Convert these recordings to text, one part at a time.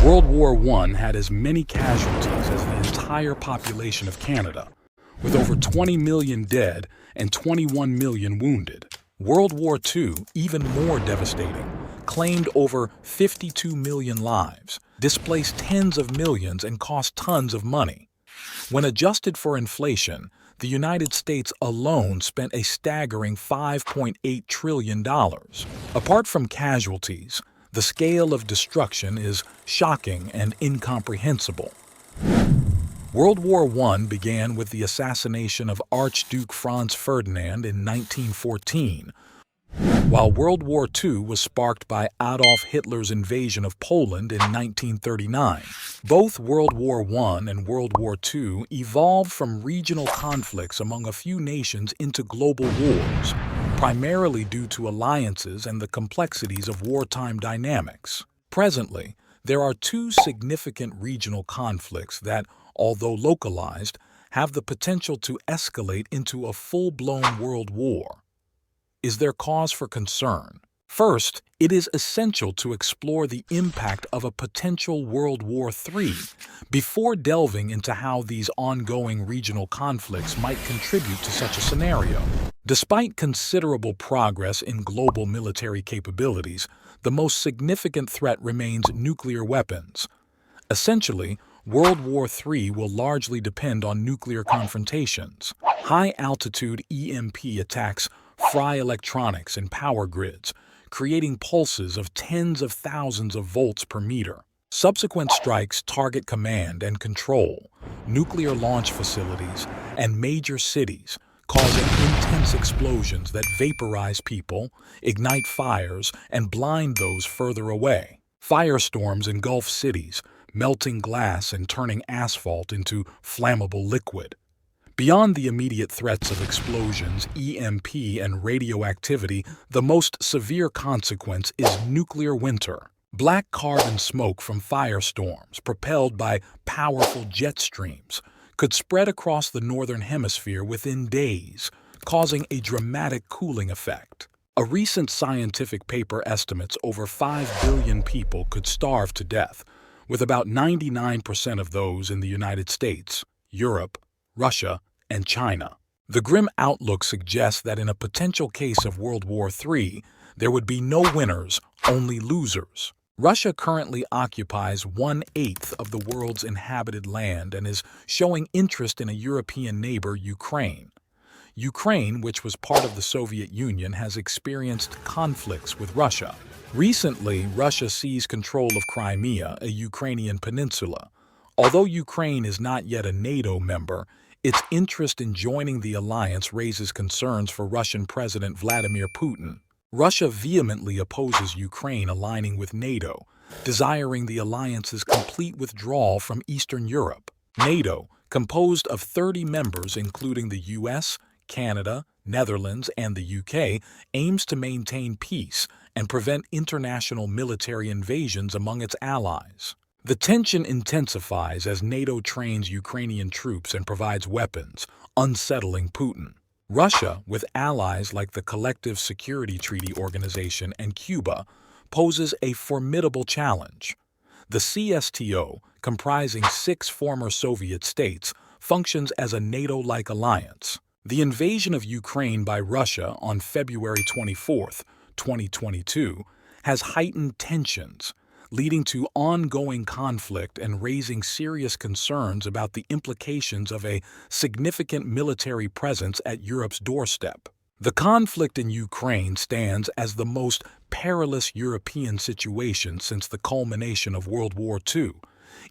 World War I had as many casualties as the entire population of Canada, with over 20 million dead and 21 million wounded. World War II, even more devastating, claimed over 52 million lives, displaced tens of millions, and cost tons of money. When adjusted for inflation, the United States alone spent a staggering $5.8 trillion. Apart from casualties, the scale of destruction is shocking and incomprehensible. World War I began with the assassination of Archduke Franz Ferdinand in 1914, while World War II was sparked by Adolf Hitler's invasion of Poland in 1939. Both World War I and World War II evolved from regional conflicts among a few nations into global wars, primarily due to alliances and the complexities of wartime dynamics. Presently, there are two significant regional conflicts that, although localized, have the potential to escalate into a full-blown world war. Is there cause for concern? First, it is essential to explore the impact of a potential World War III before delving into how these ongoing regional conflicts might contribute to such a scenario. Despite considerable progress in global military capabilities, the most significant threat remains nuclear weapons. Essentially, World War III will largely depend on nuclear confrontations. High-altitude EMP attacks fry electronics and power grids, creating pulses of tens of thousands of volts per meter. Subsequent strikes target command and control, nuclear launch facilities, and major cities, causing intense explosions that vaporize people, ignite fires, and blind those further away. Firestorms engulf cities, melting glass and turning asphalt into flammable liquid. Beyond the immediate threats of explosions, EMP, and radioactivity, the most severe consequence is nuclear winter. Black carbon smoke from firestorms, propelled by powerful jet streams, could spread across the northern hemisphere within days, causing a dramatic cooling effect. A recent scientific paper estimates over 5 billion people could starve to death, with about 99% of those in the United States, Europe, Russia, and China. The grim outlook suggests that in a potential case of World War III, there would be no winners, only losers. Russia currently occupies 1/8 of the world's inhabited land and is showing interest in a European neighbor, Ukraine. Ukraine, which was part of the Soviet Union, has experienced conflicts with Russia. Recently, Russia seized control of Crimea, a Ukrainian peninsula. Although Ukraine is not yet a NATO member, its interest in joining the alliance raises concerns for Russian President Vladimir Putin. Russia vehemently opposes Ukraine aligning with NATO, desiring the alliance's complete withdrawal from Eastern Europe. NATO, composed of 30 members including the US, Canada, Netherlands, and the UK, aims to maintain peace and prevent international military invasions among its allies. The tension intensifies as NATO trains Ukrainian troops and provides weapons, unsettling Putin. Russia, with allies like the Collective Security Treaty Organization and Cuba, poses a formidable challenge. The CSTO, comprising 6 former Soviet states, functions as a NATO-like alliance. The invasion of Ukraine by Russia on February 24, 2022, has heightened tensions, leading to ongoing conflict and raising serious concerns about the implications of a significant military presence at Europe's doorstep. The conflict in Ukraine stands as the most perilous European situation since the culmination of World War II,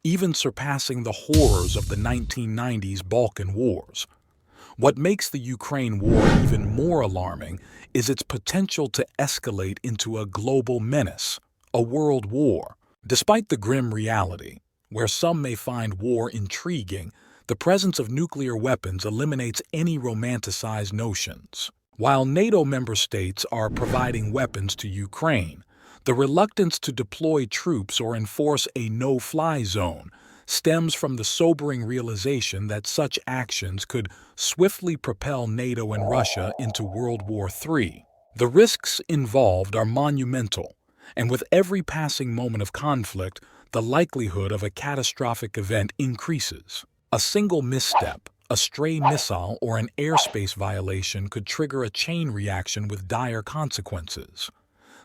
even surpassing the horrors of the 1990s Balkan Wars. What makes the Ukraine war even more alarming is its potential to escalate into a global menace, a world war. Despite the grim reality, where some may find war intriguing, the presence of nuclear weapons eliminates any romanticized notions. While NATO member states are providing weapons to Ukraine, the reluctance to deploy troops or enforce a no-fly zone stems from the sobering realization that such actions could swiftly propel NATO and Russia into World War III. The risks involved are monumental, and with every passing moment of conflict, the likelihood of a catastrophic event increases. A single misstep, a stray missile, or an airspace violation could trigger a chain reaction with dire consequences.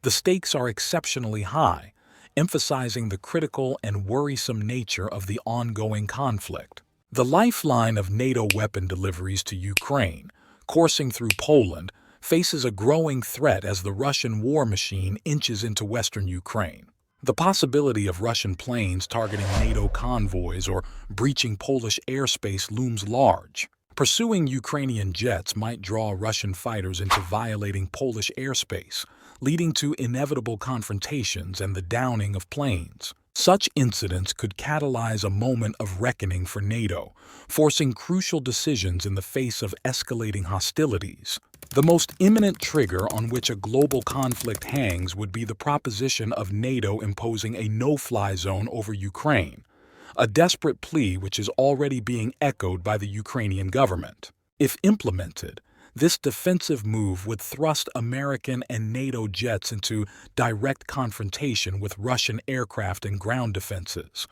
The stakes are exceptionally high, emphasizing the critical and worrisome nature of the ongoing conflict. The lifeline of NATO weapon deliveries to Ukraine, coursing through Poland, faces a growing threat as the Russian war machine inches into western Ukraine. The possibility of Russian planes targeting NATO convoys or breaching Polish airspace looms large. Pursuing Ukrainian jets might draw Russian fighters into violating Polish airspace, leading to inevitable confrontations and the downing of planes. Such incidents could catalyze a moment of reckoning for NATO, forcing crucial decisions in the face of escalating hostilities. The most imminent trigger on which a global conflict hangs would be the proposition of NATO imposing a no-fly zone over Ukraine, a desperate plea which is already being echoed by the Ukrainian government. If implemented, this defensive move would thrust American and NATO jets into direct confrontation with Russian aircraft and ground defenses.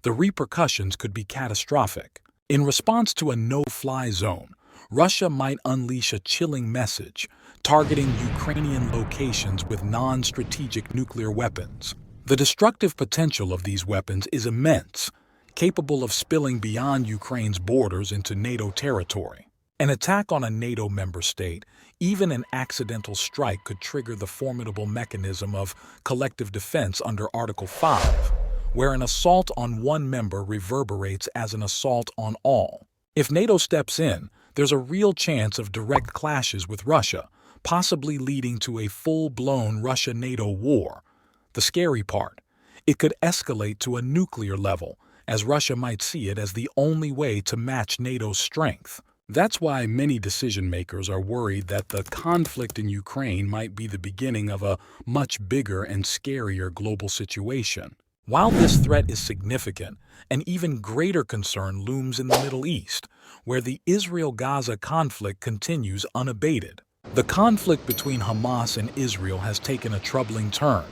The repercussions could be catastrophic. In response to a no-fly zone, Russia might unleash a chilling message, targeting Ukrainian locations with non-strategic nuclear weapons. The destructive potential of these weapons is immense, capable of spilling beyond Ukraine's borders into NATO territory. An attack on a NATO member state, even an accidental strike, could trigger the formidable mechanism of collective defense under Article 5, where an assault on one member reverberates as an assault on all. If NATO steps in, there's a real chance of direct clashes with Russia, possibly leading to a full-blown Russia-NATO war. The scary part, it could escalate to a nuclear level, as Russia might see it as the only way to match NATO's strength. That's why many decision-makers are worried that the conflict in Ukraine might be the beginning of a much bigger and scarier global situation. While this threat is significant, an even greater concern looms in the Middle East, where the Israel-Gaza conflict continues unabated. The conflict between Hamas and Israel has taken a troubling turn,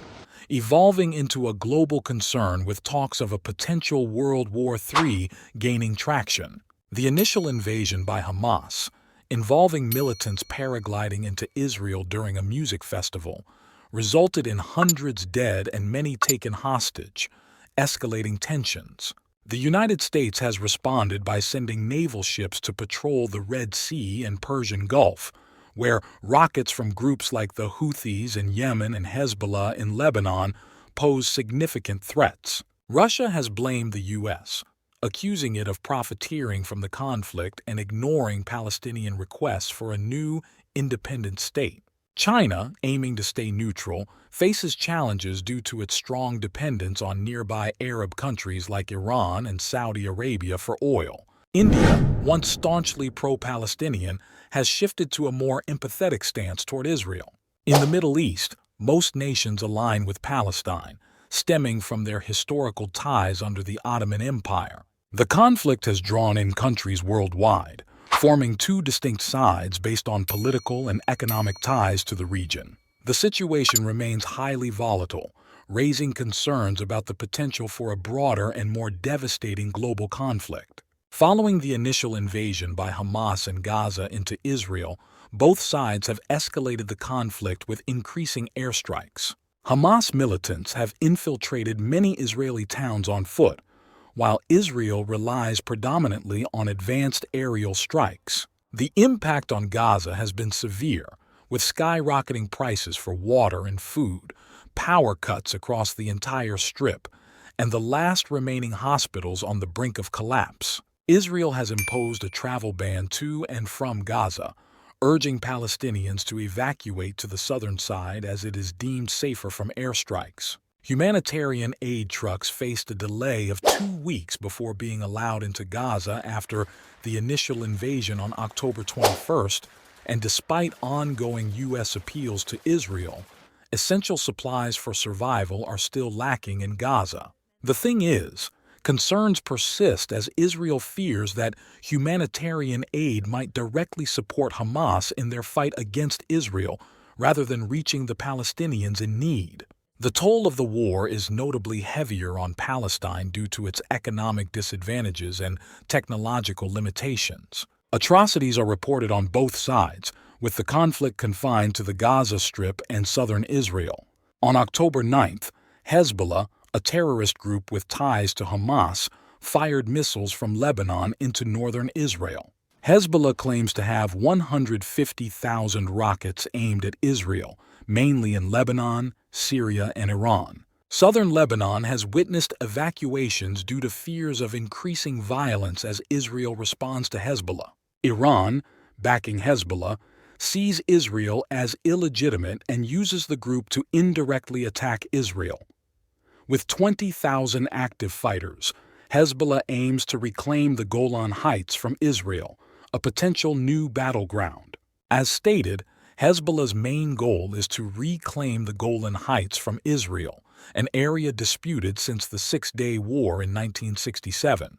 evolving into a global concern with talks of a potential World War III gaining traction. The initial invasion by Hamas, involving militants paragliding into Israel during a music festival, resulted in hundreds dead and many taken hostage, escalating tensions. The United States has responded by sending naval ships to patrol the Red Sea and Persian Gulf, where rockets from groups like the Houthis in Yemen and Hezbollah in Lebanon pose significant threats. Russia has blamed the U.S., accusing it of profiteering from the conflict and ignoring Palestinian requests for a new, independent state. China, aiming to stay neutral, faces challenges due to its strong dependence on nearby Arab countries like Iran and Saudi Arabia for oil. India, once staunchly pro-Palestinian, has shifted to a more empathetic stance toward Israel. In the Middle East, most nations align with Palestine, stemming from their historical ties under the Ottoman Empire. The conflict has drawn in countries worldwide, forming two distinct sides based on political and economic ties to the region. The situation remains highly volatile, raising concerns about the potential for a broader and more devastating global conflict. Following the initial invasion by Hamas and Gaza into Israel, both sides have escalated the conflict with increasing airstrikes. Hamas militants have infiltrated many Israeli towns on foot, while Israel relies predominantly on advanced aerial strikes. The impact on Gaza has been severe, with skyrocketing prices for water and food, power cuts across the entire strip, and the last remaining hospitals on the brink of collapse. Israel has imposed a travel ban to and from Gaza, urging Palestinians to evacuate to the southern side as it is deemed safer from airstrikes. Humanitarian aid trucks faced a delay of 2 weeks before being allowed into Gaza after the initial invasion on October 21st, and despite ongoing U.S. appeals to Israel, essential supplies for survival are still lacking in Gaza. The thing is, concerns persist as Israel fears that humanitarian aid might directly support Hamas in their fight against Israel rather than reaching the Palestinians in need. The toll of the war is notably heavier on Palestine due to its economic disadvantages and technological limitations. Atrocities are reported on both sides, with the conflict confined to the Gaza Strip and southern Israel. On October 9th, Hezbollah, a terrorist group with ties to Hamas, fired missiles from Lebanon into northern Israel. Hezbollah claims to have 150,000 rockets aimed at Israel, mainly in Lebanon, Syria, and Iran. Southern Lebanon has witnessed evacuations due to fears of increasing violence as Israel responds to Hezbollah. Iran, backing Hezbollah, sees Israel as illegitimate and uses the group to indirectly attack Israel. With 20,000 active fighters, Hezbollah aims to reclaim the Golan Heights from Israel, a potential new battleground. As stated, Hezbollah's main goal is to reclaim the Golan Heights from Israel, an area disputed since the Six-Day War in 1967.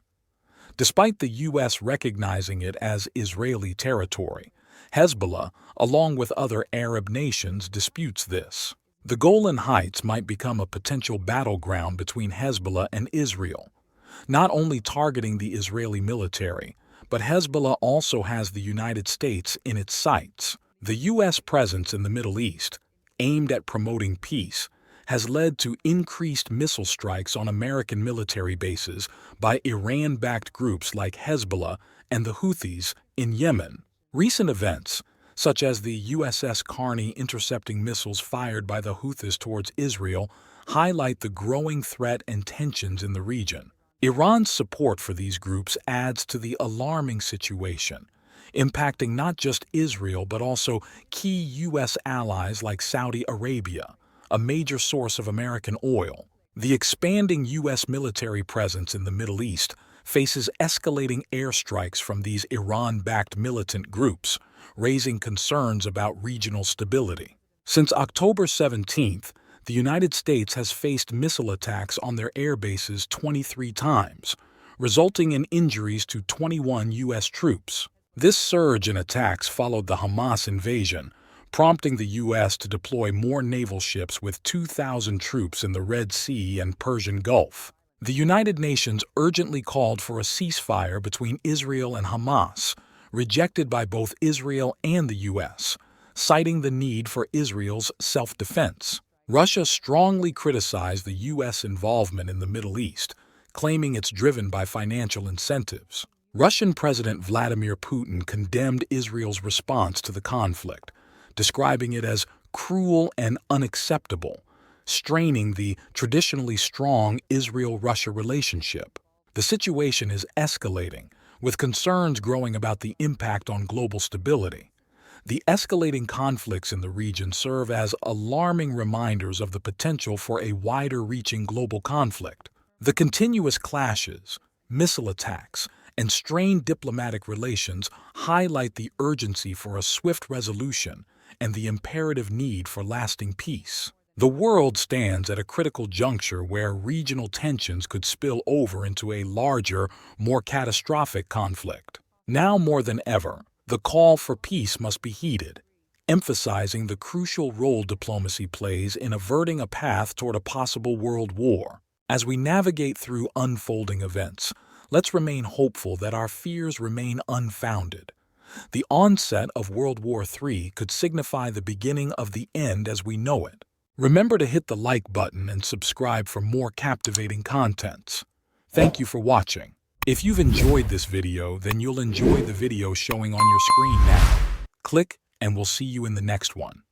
Despite the U.S. recognizing it as Israeli territory, Hezbollah, along with other Arab nations, disputes this. The Golan Heights might become a potential battleground between Hezbollah and Israel, not only targeting the Israeli military, but Hezbollah also has the United States in its sights. The U.S. presence in the Middle East, aimed at promoting peace, has led to increased missile strikes on American military bases by Iran-backed groups like Hezbollah and the Houthis in Yemen. Recent events, such as the USS Carney intercepting missiles fired by the Houthis towards Israel, highlight the growing threat and tensions in the region. Iran's support for these groups adds to the alarming situation, impacting not just Israel but also key U.S. allies like Saudi Arabia, a major source of American oil. The expanding U.S. military presence in the Middle East faces escalating airstrikes from these Iran-backed militant groups, raising concerns about regional stability. Since October 17th, the United States has faced missile attacks on their air bases 23 times, resulting in injuries to 21 U.S. troops. This surge in attacks followed the Hamas invasion, prompting the U.S. to deploy more naval ships with 2,000 troops in the Red Sea and Persian Gulf. The United Nations urgently called for a ceasefire between Israel and Hamas, rejected by both Israel and the U.S., citing the need for Israel's self-defense. Russia strongly criticized the U.S. involvement in the Middle East, claiming it's driven by financial incentives. Russian President Vladimir Putin condemned Israel's response to the conflict, describing it as cruel and unacceptable, straining the traditionally strong Israel-Russia relationship. The situation is escalating, with concerns growing about the impact on global stability. The escalating conflicts in the region serve as alarming reminders of the potential for a wider-reaching global conflict. The continuous clashes, missile attacks, and strained diplomatic relations highlight the urgency for a swift resolution and the imperative need for lasting peace. The world stands at a critical juncture where regional tensions could spill over into a larger, more catastrophic conflict. Now more than ever, the call for peace must be heeded, emphasizing the crucial role diplomacy plays in averting a path toward a possible world war. As we navigate through unfolding events, let's remain hopeful that our fears remain unfounded. The onset of World War III could signify the beginning of the end as we know it. Remember to hit the like button and subscribe for more captivating contents. Thank you for watching. If you've enjoyed this video, then you'll enjoy the video showing on your screen now. Click and we'll see you in the next one.